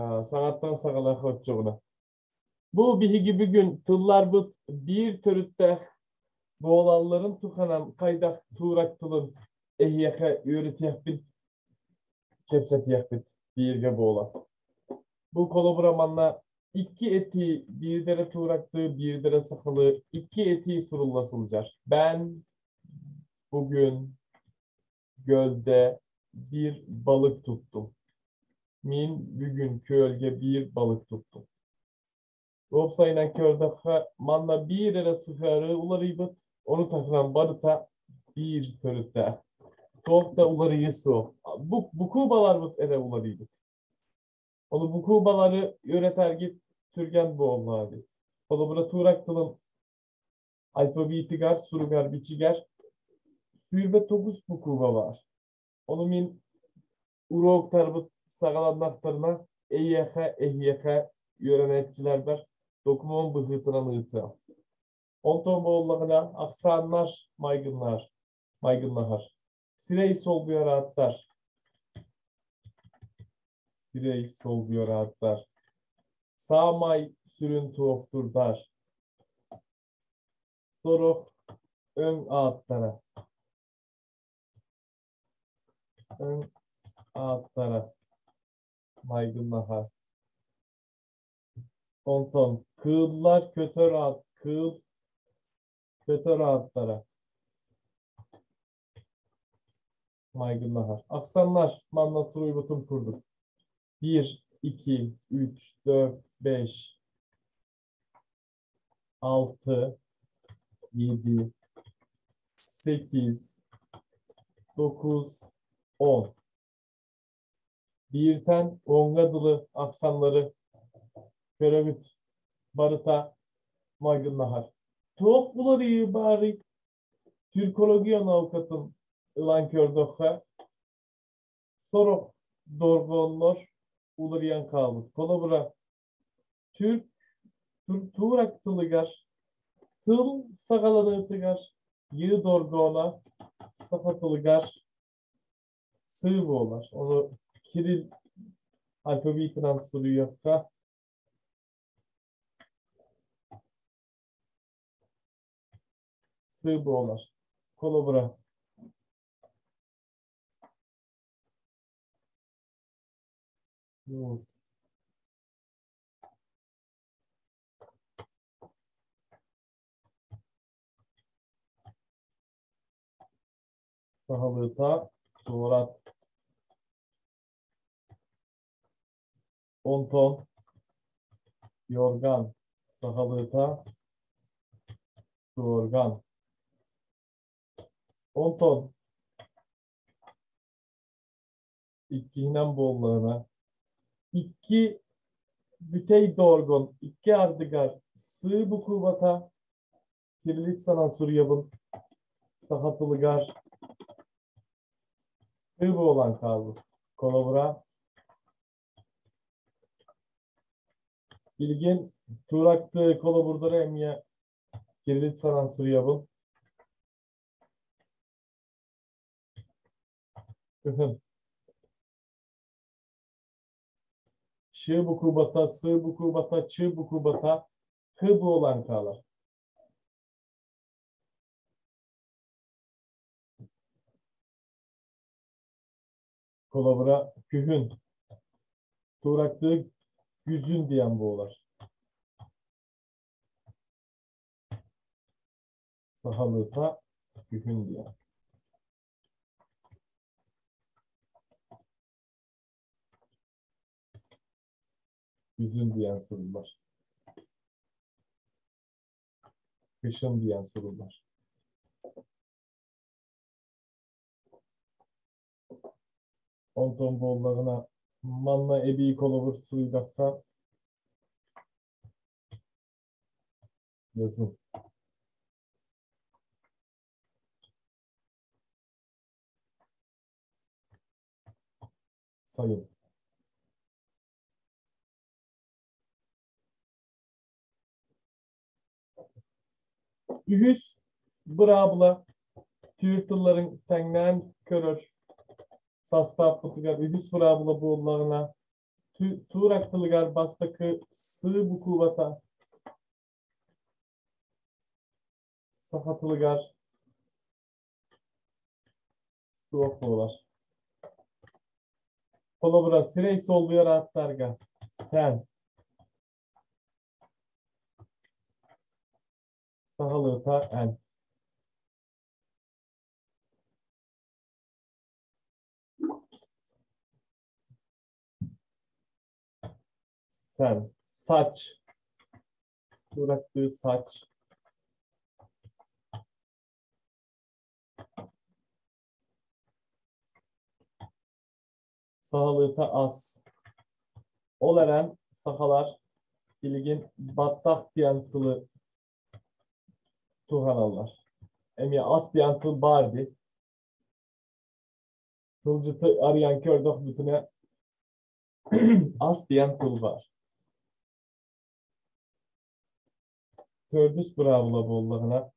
Sanattan sağala hoşçoğuna. Bu bihigi bugün tıllar bıt bir törütte boğalalların tuhanan kaydak tuğrak tılın ehyaka öğretiyek bit, kepsetiyek bit birge boğala. Bu kolaboramanla iki eti bir dere tuğraktı, bir dere sıkılı, iki eti surullasılcar. Ben bugün gölde bir balık tuttum. Min bugün kölge bir balık tuttum. Lopsayla kördaka manna bir ere sıkarı ularıybıt. Onu takılan barıta bir törütte. Soğukta uları yesu. Bu kubalar bıt ere ularıybıt. Onu bu kubaları öğreter git Türgen boğulları. Onu bura tuğrak tılın alfabetigar, surugar, biçiger. Sürbe togus bu kuba var. Onu min urok tarbıt sağalanmaklarına eyyeke öğrenetçiler var. Dokumun bıhıtıran ıhtıra. Onton boğullarına aksanlar, maygınlar. Sirey solguyor rahatlar. Sirey solguyor rahatlar. Sağmay sürüntü okturdar. Soruk ön ağıtlara. Ön ağıtlara. Maygınlar. Onton kığıllar kötü rahat. Kığıl kötü rahatlara. Maygınlar. Aksanlar manna suruyu butun kurduk. 1, 2, 3, 4, 5, 6, 7, 8, 9, 10. Birten ongadılı aksanları körevüt barıta maygınlahar. Çok buları bari Türkologiyon avukatın ılan kördokha sorok dorgonlar uluriyan kaldı. Kolabura Türk Tuğrak tılıgar tıl sagalanı tıgar yığ dorgona safatılıgar sığ boğular. Onu Kiril alfabetinden soruyor. Sığ boğular. Kolabura. Sahalıta surat. Onton. Yorgan. Sahalıta yorgan. Onton. İkkihinen bollarına. İki bütey dorgon. İki ardıgar. Sığ bu kuvvata. Kirilit sanan suryabın. Sahatılıgar. Sığ bu olan kaldı. Kolabura. Bilgin Turak'tı kolaburdara emye Kirilit sanan suryabın. Şığ bu kubata, sığ bu kubata, çığ bu kubata, hı bu olan kalır. Kolabura kühün. Turaklığı güzün diyen bu olar. Sahalıta kühün diyen. Güzün diyen sorular. Kışın diyen sorular. Onton bollarına manla ebi kolabur suydakta yazın. Sayın. Ühüs brabla tüyürtüllerin tengnen körür. Sastap butugar ühüs brabla bollarına Tuğraktılıgar bastakı sığ bu kuvvata. Sahatılıgar soğuk var. Kolabora sirey solluyor atlarga. Sen. Sahalıta en. Sen. Saç. Tuğraktığı saç. Sahalıta as. Olaren sahalar ilgin battak diyantılı tuhanallar. Emi as diyantı bardi. Tılcıtı arayan kördok bütüne as diyantıl var. Kördüs bravula bollağına.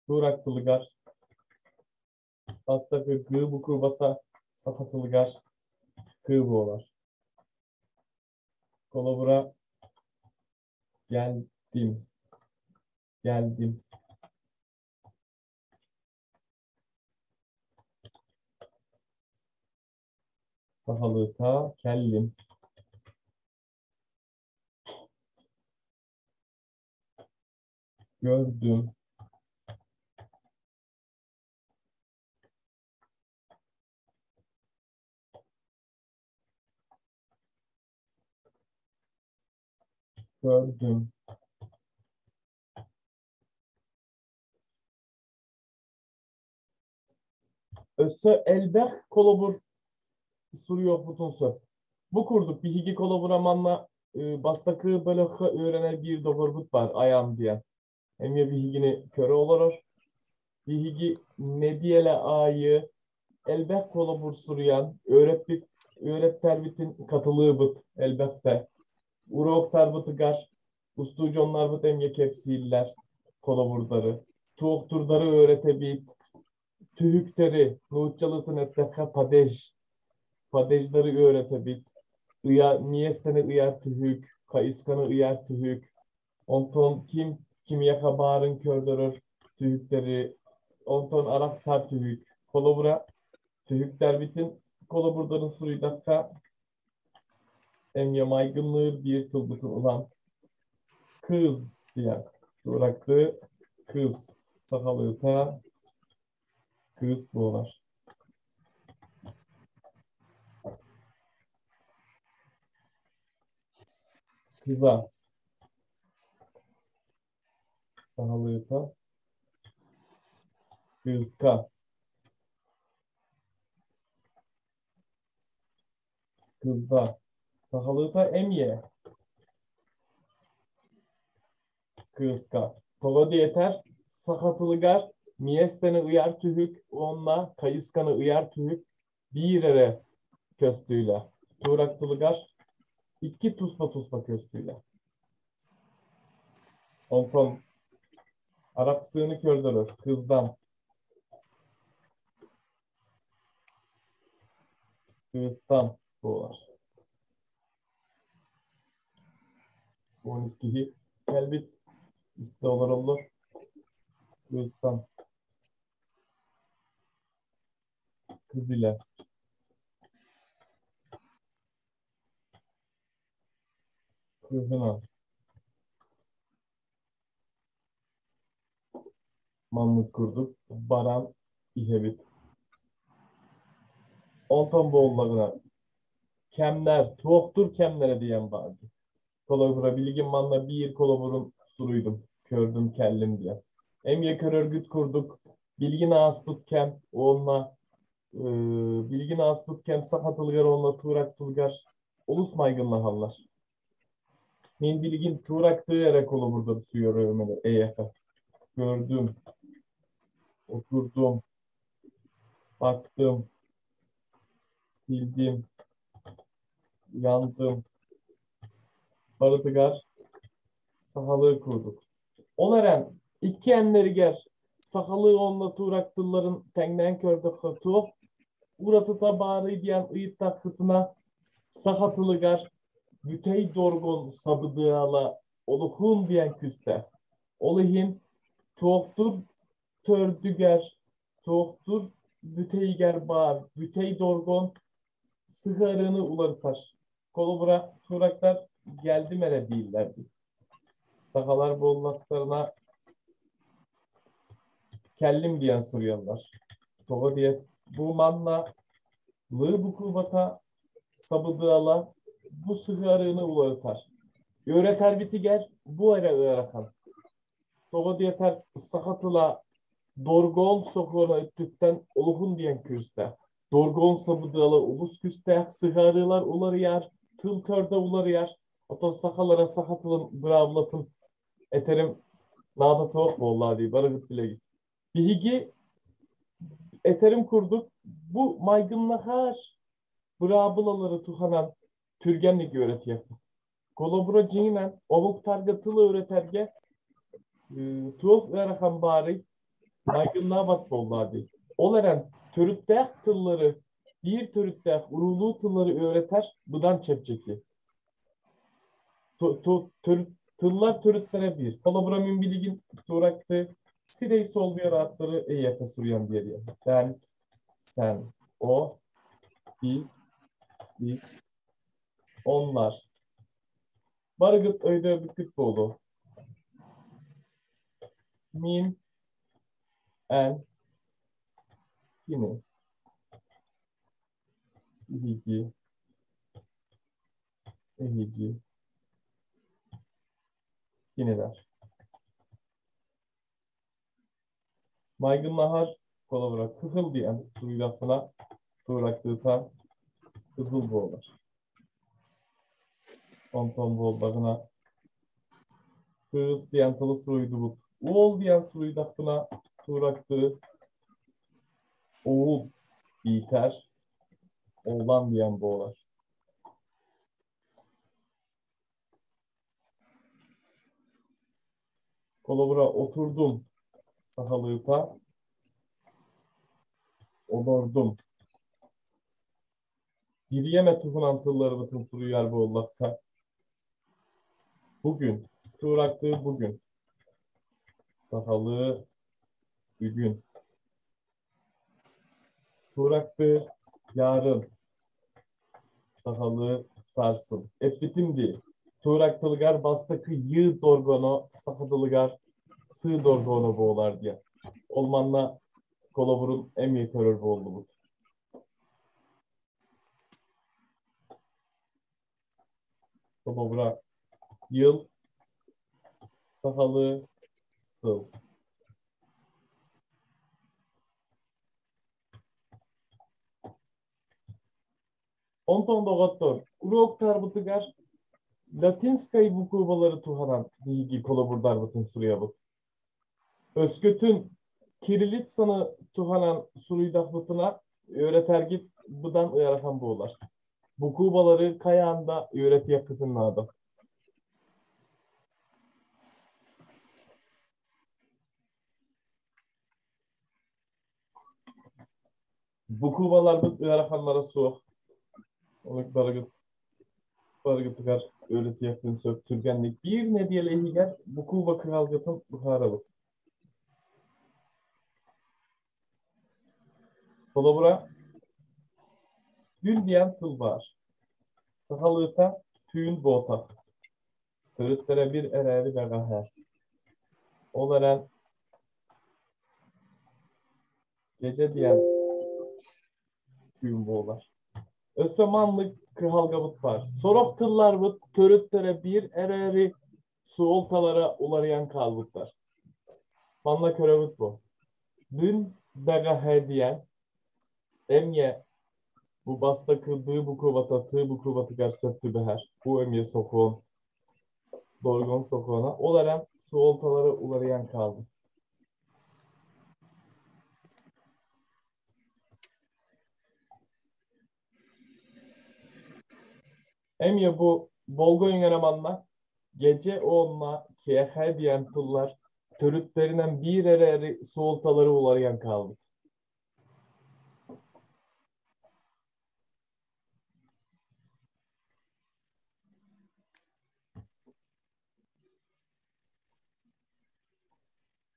Tuğraktılıgar. Bastakı gı bu kuvvata. Sahatılıgar. Gı bu olar. Kolabora geldim. Geldim. Sahalıta kellim. Gördüm. Gördüm. Öse elbeh kolobur soruyor butonsu. Bu kurduk. Bir higi koloburamanla bastakı böyle öğrenen bir dogorbut var. Ayağım diye. Hem ya bir higini köre olur. Bir higi ne diyele ayı elbeh kolobur soruyan öğret terbitin katılığı bıt elbette. Urok tarbıtı gar. Ustuconlar bıt emye kepsiller koloburları. Tuğukturları öğretebil. Tühükteri. Nuhutçalıtın etteka padej. Padejleri öğretebil. Niyestene ıyar tühük. Kayıskanı ıyar tühük. Onton kim yaka bağırın kördürür. Tühükleri. Onton arak sar tühük. Kolobura tühükler bitin. Koloburların suyu dakika. Emye maygınlığı bir tılbıtı olan kız diye bıraktı. Kız. Sakalıta kız boğular. Kıza. Sakalıta kızka. Kızda. Sakalıta emye. Kızka. Kolodi yeter. Sakatılıgar. Miyestene uyar tühük. Onunla kayıskanı uyar tühük. Bir yere köstüyle. Tuğraktılıgar. İki tuspa köstüyle. Onton Arap sığını kördürür. Kızdan. Kızdan. Boğular. Bu iskihi. Elbit. İste olur. Kızdan. Kız ile. Kızına. Mamlık kurduk. Baran. İhebit. Onton boğullarına. Kemler. Tuoktur kemlere diyen vardı. Kolabora bilgin manla bir kolaborun suruydum. Kördüm kellim diye. Emye kör örgüt kurduk. Bilgin ağız tutkem. Onunla bilgin ağız tutkem. Sakatılgar onunla tuğrak tulgar. Ulus maygınla hallar. Min bilgin tuğraktığı yere kolaborda suyuyor ömeli. Eyaka. Gördüm. Oturdum. Baktım. Sildim. Yandım. Barıtıgar. Sahalığı kurduk. Onaren iki enleri ger. Sakalı onunla tuğraktılların tengnen kördü hırtu. Uğratıta bağırı diyen ıyıt takkıtına Sahatılıgar bütey dorgon sabıdığala oluhun diyen küste. Olihin tohtur tördüger tohtur büteyger bağır. Bütey dorgon sıgarını ularıtar. Kolubra turaklar geldi mere değillerdi. Sahalar bollaklarına kellim diyen soruyorlar. Tova diye bu manla lığı bu kuvvata sabıdığala bu sıgarını ularıtar. Öğreter bitiger bu ara öğreten. Tova diye ter sahatıla dorgon sokuğuna öttükten oluhun diyen küste. Dorgon sabıdığala ulus küste. Sıgarılar uları yer. Tıl törde uları yer. Oto sahalara sahatılın bravlatın. Eterim nada tavuk mu ola diye. Bana gıttile git. Bihigi eterim kurduk. Bu maygınlahar bravlaları tuhanan türgenlik öğretiyor. Kolobura cinen ovuk targatılı öğreterge tuğuk verahan bari maygınlığa bat bollardı. Olaren törüttek tılları bir törüttek urulu tılları öğreter bıdan çepçeki. Tıllar törütlere bir. Kolobura mümbiligin tuğraktı. Sidey sol bir rahatları EYF suruyan bir yer. Sen, o, biz, siz, onlar. Barıgıt öyle bir futbolu. Min, en, yine, ilgi, ehici, yineler. Maygın nahar kolabora kıhıl diyen suylafına tuğraktığıta kızıl boğular. Onton boğularına kığız diyen tılı suydu bu. Oğul diyen suydafına tuğraktığı oğul biter. Oğlan diyen boğular. Kolabora oturdum sahalığıta olurdum. Bir yeme tuhunan tıllarını tımsuru yer boğulakta. Bugün, tuğraktığı bugün. Sahalığı bugün. Tuğraktığı yarın. Sahalığı sarsın. Etbitimdi. Tuğrak tılgar bastakı yığ dorgono, sahadılıgar sığ dorgono boğular diye. Olmanla kolaburun emye körür boğuldu bu. Kolabura yıl, sahalığı sıl. Onton dogattor. Urok tarbutıgar Latinskayı bu kubaları tuhanan bilgi kolabur darbatın suruya bu. Özkötün Kirilitsa'nı tuhanan suruydahlığına öğreter git bıdan uyarahan boğular. Bu kubaları kayağında öğreti yakıtın adı. Bu kubalarda uyarahanlara soğuk. Onu bargıtıgar öğreti yakın sök türgenlik. Bir ne diye lehiger bu kuba kralgıtın buharalı. Kolabura gül diyen tıl var. Sahalıta tüyün boğta. Törütlere bir ereri ve gaher. Olaren gece diyen tüyün boğular. Ösemanlık kıhalgabıt var. Sorok tıllar bıt, törütlere bir ereri su oltalara ularayan kalbıtlar. Manla körevut bu. Dün daga hediyen emye bu basta kıldığı bu kuvvata tığ bu kuvvatı garsöttü beher. Bu emye sokuğun dorgon sokuğuna olaran su oltalara ularayan kaldı. Emye bu Bolgoyun yaramanla gece onunla kiyehe diyen tullar törütlerinden bir eri su oltaları ularayan kaldı.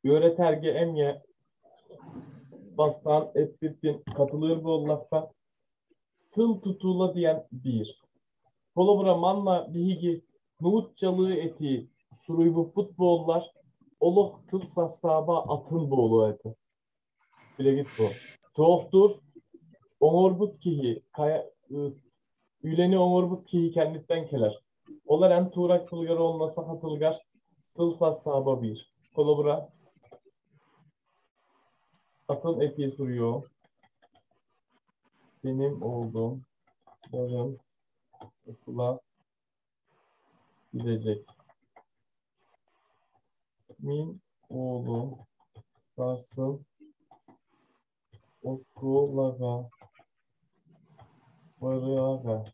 Öğreterge emye bastan etbittin katılır bollakta tıl tutula diyen bir. Kolobra manla bihigi nuğutçalığı eti suruybu futbollar oluh tıl sastaba atın boğulu eti. Bile git bu. Tohtur oŋorbut kihi kaya üleni oŋorbut kihi kenditten keler. Olar en tuğrak tılgar olmasa hatılgar tıl sastaba bir. Kolobra atın eti suruyor. Benim oğlum yarın okula gidecek. Min oğlum sarsın oskulaga varıaga.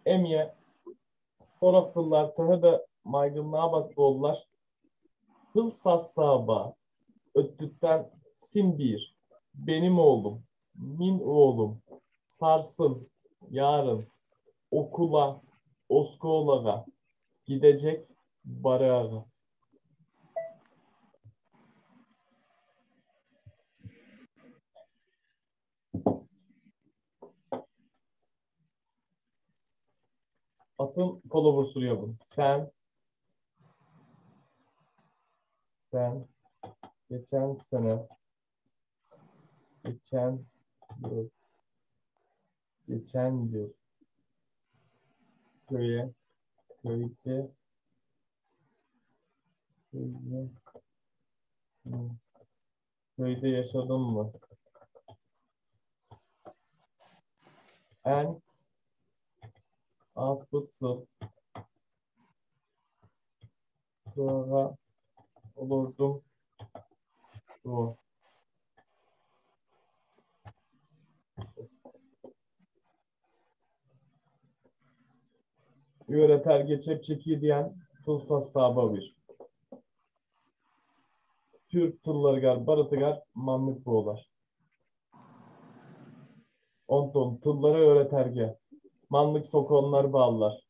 Emye sorattılar tahı da maygınlığa bak bollar. Tıl sastaba öttükten sin bir. Benim oğlum. Min oğlum. Sarsın. Yarın. Okula. Oskolaga. Gidecek. Barıaga. Atın kolu bursuyor bunu. Sen geçen sene geçen yıl geçen yıl köye köyde köyde, köyde yaşadın mı? En az fıtsıl sonra olurdum bu. Öğreter geçep çeki diyen tılsas taba bir. Türk tılları gar baratı gar manlık boğular. Onton tılları öğreterge. Manlık sokonlar bağlar.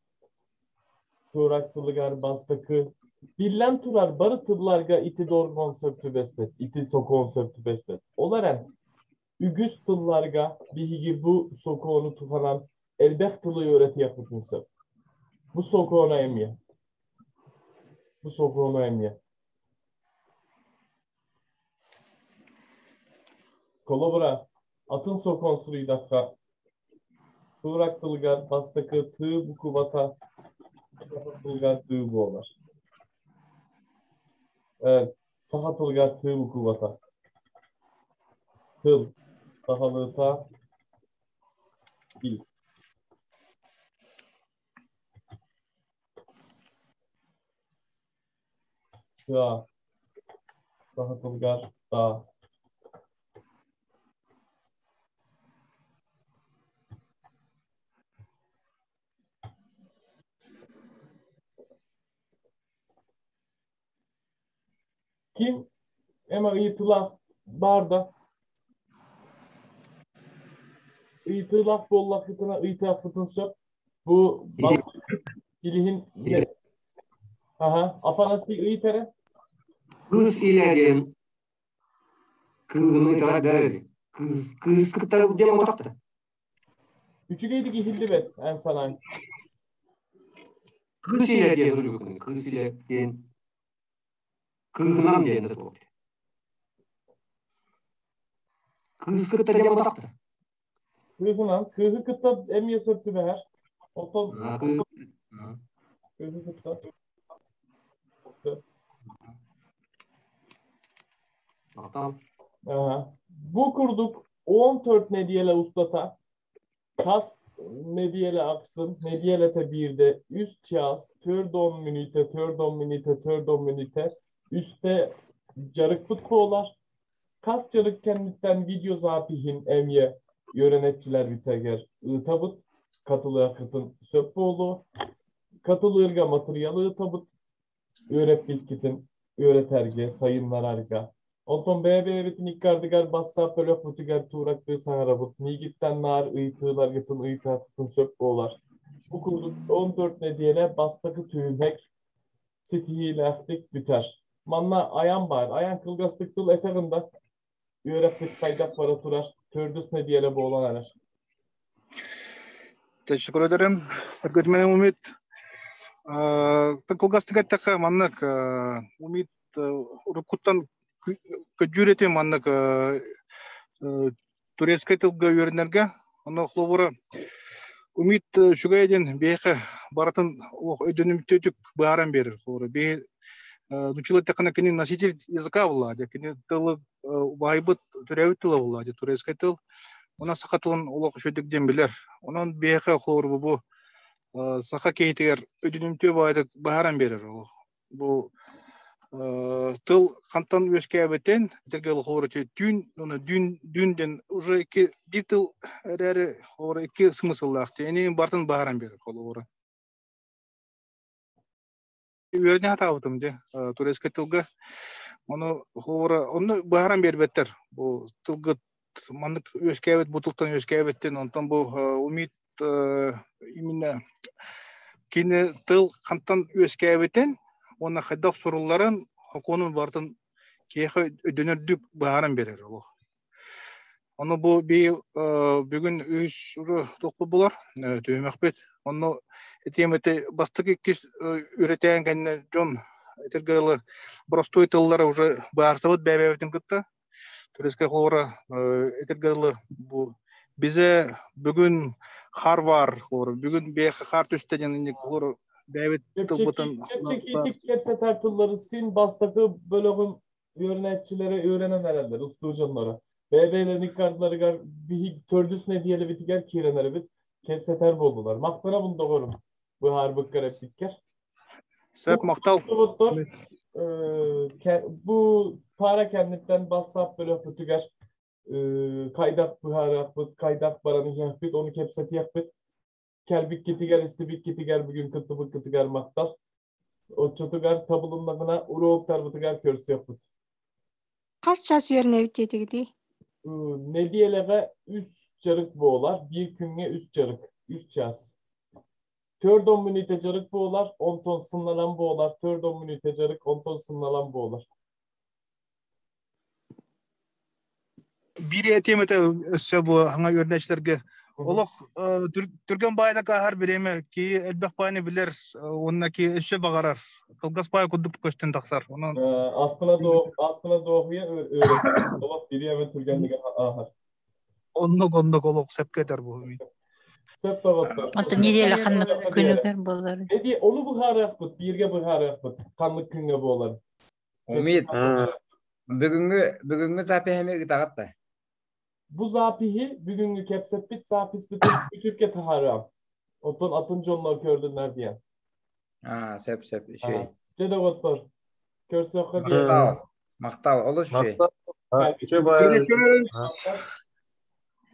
Turak tılıgar bastakı. Billen turar barı tıllarga iti doğru konseptü beslet. İti so konseptü beslet. Olaren ügüs tıllarga bihigi bu sokonu tufanan elbet tılı öğreti yapıtınsa. Bu sokona emye. Bu sokona emye. Kolobra atın sokon sürüyü dakika. Turak tılgar bastakı tığ bu kuvata. Saha tılgar tığ bu olar. Evet. Saha tılgar tığ bu kuvata. Tıl. Sahalıta il. Tığa. Saha tılgar da. Kim? Ama ıyıtıla barda. Iyıtılak bollak fıtına ıyıtılak fıtın sök. Bu Ili, bastı ilihin ili, ne? Aha. Afanasi ıyıtere. kız ilegen kızını itarak derdi. Kız kıtları diye motaktı. Üçügeydi gihildi bet en sanay. Kız ilegen duruyor. Kız ilegen kızından diye de oldu. Kız kıtları diye motaktı. Kızınan. Kızı kıtta emye söktü beher. Oto Kız. kızı kıtta. Bakalım. Aha. Bu kurduk 14 ne diyele ustata. Kas ne diyele aksın. Ne diyele te birde. Üst çağız. Tördon minüte. Tördon minüte. Tördon minüte. Üste carık futbolar. Kas carık kenditten video zapihin emye. Yörenetçiler biteger. Itabıt. Katılı akıtın söpboğlu. Katılı ırga materyalı tabıt. Öğret bilgitin. Öğreterge. Sayınlar arga. Onton BB bitin ikkardigar bassa pölök mutigar tuğrak ve sanarabut. Nigitten nar ıytığlar gıtın ıytatın sök boğular. Bu kurduk 14 ne diyene bastakı tüymek sitihi leftik büter. Manna ayan var. Ayan kılgastıktıl eteğinde. Öğrettik kaydak para turar. Tördüs ne diyele boğulan erer. Teşekkür ederim. Örgütmenim Umit. Kılgastık mannak. Umit Urukut'tan köcüreti mannak. Турецкий тылга үйренерге. Аны хловора Умит шугайден бейхе баратын өйдөнүм төтүк бааран берир. Бей нучилы текана кини носитель языка владе, кини тылы байбыт түрәү тылы владе, турецкий тыл. Ona sakatılın olaq şöydükden biler. Onun beyhe xlor bu saka keytiger ödünümtü baydı baharan berir. Bu tıl kantan öskebeten tegel xlor dün onu dünden уже bir tıl ereri xlor iki smysıllaktı. Yani bartın baharan berir xlor. Öğrene hatavdım de tureske tılga. Onu xlor onu baharan berbetler. Bu tılgı mandık öskebet butultan öskebetten ondan bu umit именно kine tıl kantan öskebeten ona hadak soruların hakonun bartın kehe dönerdük baharan verir o. Onu bu bir bugün üç doklu bular tüymekbet. Onu etemete bastık ikis üreten kendine John etergalı prostoy tıllara уже bağırsavut bebevetin kıtta. Türeske xlora etergalı bu bize bugün har var xlora bugün bir har üsteden indi xlora David tılbıtın Kepçeki ketse tartılları sin bastakı bölümün öğrenetçilere öğrenen herhalde ıstığıcanlara. BB'lerin kartları gar bir tördüs ne diyeli bitiger kirenleri bit ketseter boldular. Maktana bunu doğru. Bu harbık garip bitker. Sep maktal. Bu para kendikten bassap böyle fütüger kaydak buhar yapıt, kaydak baranı yapıt, onu kepseti yapıt. Kelbik gitiger, istibik gitiger, bugün kıtıbık gitiger maktal. O çötüger tabulunlarına uğruğuk tarbıtıger körsü yapıt. Kaç ças yörüne bitedi? Ne diyelege 3 çarık boğular, bir künge 3 çarık, 3 ças. Tördon minüte çarık boğular, 10 ton sınlanan boğular, tördon minüte çarık, 10 ton sınlanan boğular. Biri etemete bu hanga öğrencilerge olaq Türgen bayda kahar bireme ki elbek bayını bilir onunla ki eşe bağarar. Kılgas bayı kuduk köşten taksar. Aslına doğuya öğretiyor. Olaq biri hemen Türgen'de ahar. Onluk olaq sepketer bu. Sep tavattır. Ata nedeli kanlık günüger bolar. Ne diye onu buhar yapıt, birge buhar yapıt. Kanlık künge boğular. Umit. Bugünkü zapi hemi gıdağıttı. Bu zapihi bugünkü kepsep bit zapis bit küçükçe taharam. Oton atınca onlar gördüler diye. Ha, sep şey. Cede otlar. Körse oka diye. Maktal olur şey.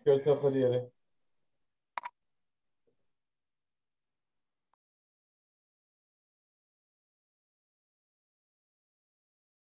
Körse oka diye.